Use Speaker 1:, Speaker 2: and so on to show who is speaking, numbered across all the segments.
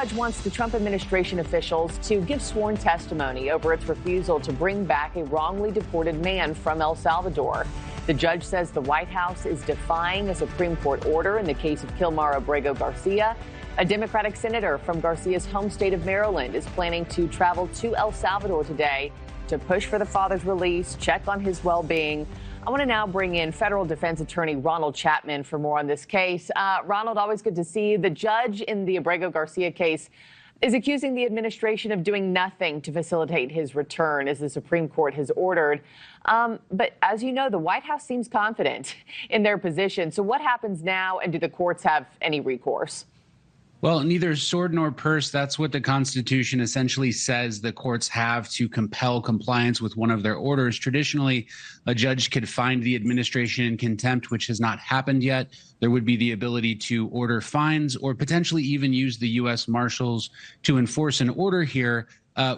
Speaker 1: judge wants the Trump administration officials to give sworn testimony over its refusal to bring back a wrongly deported man from El Salvador. The judge says the White House is defying a Supreme Court order in the case of Kilmar Abrego-Garcia. A Democratic senator from Garcia's home state of Maryland is planning to travel to El Salvador today to push for the father's release, check on his well-being. I want to now bring in federal defense attorney Ronald Chapman for more on this case. Ronald, always good to see you. The judge in the Abrego-Garcia case is accusing the administration of doing nothing to facilitate his return, as the Supreme Court has ordered. But as you know, the White House seems confident in their position. So what happens now, and do the courts have any recourse?
Speaker 2: Well, neither sword nor purse. That's what the Constitution essentially says the courts have to compel compliance with one of their orders. Traditionally, a judge could find the administration in contempt, which has not happened yet. There would be the ability to order fines or potentially even use the U.S. Marshals to enforce an order here,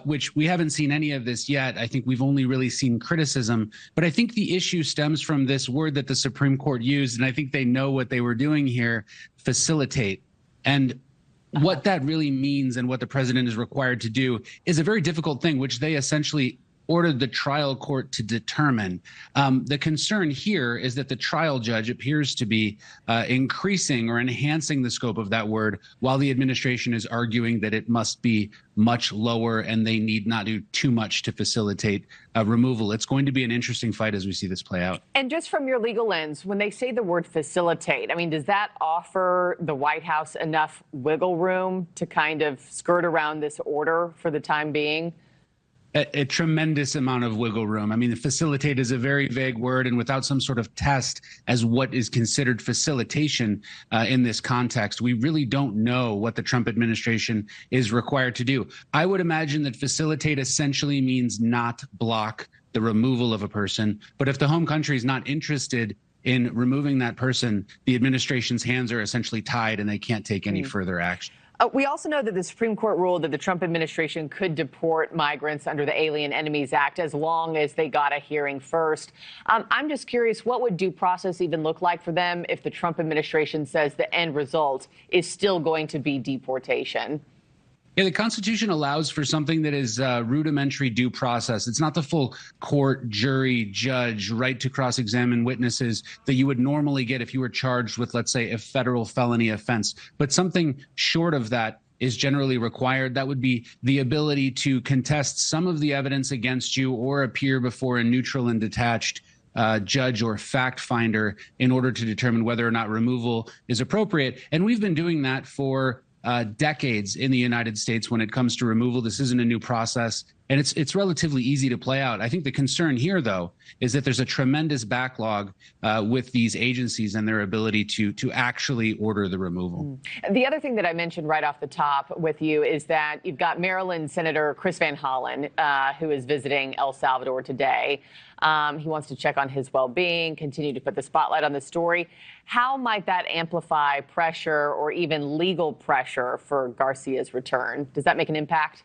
Speaker 2: which we haven't seen any of this yet. I think we've only really seen criticism. But I think the issue stems from this word that the Supreme Court used, and I think they know what they were doing here: facilitate. And what that really means and what the president is required to do is a very difficult thing, which they essentially ordered the trial court to determine. The concern here is that the trial judge appears to be increasing or enhancing the scope of that word, while the administration is arguing that it must be much lower and they need not do too much to facilitate removal. It's going to be an interesting fight as we see this play out. And
Speaker 1: just from your legal lens, when they say the word facilitate, I mean, does that offer the White House enough wiggle room to kind of skirt around this order for the time being?
Speaker 2: A tremendous amount of wiggle room. I mean, facilitate is a very vague word, and without some sort of test as what is considered facilitation in this context, we really don't know what the Trump administration is required to do. I would imagine that facilitate essentially means not block the removal of a person. But if the home country is not interested in removing that person, the administration's hands are essentially tied and they can't take any further action.
Speaker 1: We also know that the Supreme Court ruled that the Trump administration could deport migrants under the Alien Enemies Act as long as they got a hearing first. I'm just curious, what would due process even look like for them if the Trump administration says the end result is still going to be deportation?
Speaker 2: Yeah, the Constitution allows for something that is rudimentary due process. It's not the full court, jury, judge, right to cross-examine witnesses that you would normally get if you were charged with, let's say, a federal felony offense. But something short of that is generally required. That would be the ability to contest some of the evidence against you or appear before a neutral and detached judge or fact finder in order to determine whether or not removal is appropriate. And we've been doing that for decades in the United States when it comes to removal. This isn't a new process, and it's relatively easy to play out. I think the concern here, though, is that there's a tremendous backlog with these agencies and their ability to actually order the removal.
Speaker 1: The other thing that I mentioned right off the top with you is that you've got Maryland Senator Chris Van Hollen, who is visiting El Salvador today. He wants to check on his well-being, continue to put the spotlight on the story. How might that amplify pressure or even legal pressure for Garcia's return? Does that make an impact?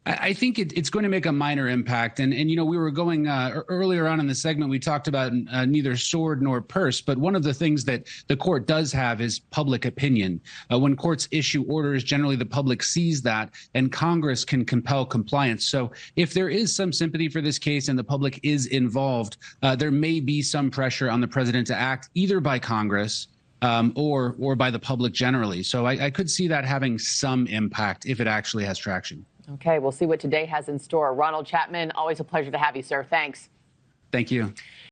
Speaker 2: I think it's going to make a minor impact. And you know, we were going earlier on in the segment, we talked about neither sword nor purse. But one of the things that the court does have is public opinion. When courts issue orders, generally the public sees that and Congress can compel compliance. So if there is some sympathy for this case and the public is involved, there may be some pressure on the president to act either by Congress or by the public generally. So I could see that having some impact if it actually has traction.
Speaker 1: Okay, we'll see what today has in store. Ronald Chapman, always a pleasure to have you, sir. Thanks.
Speaker 2: Thank you.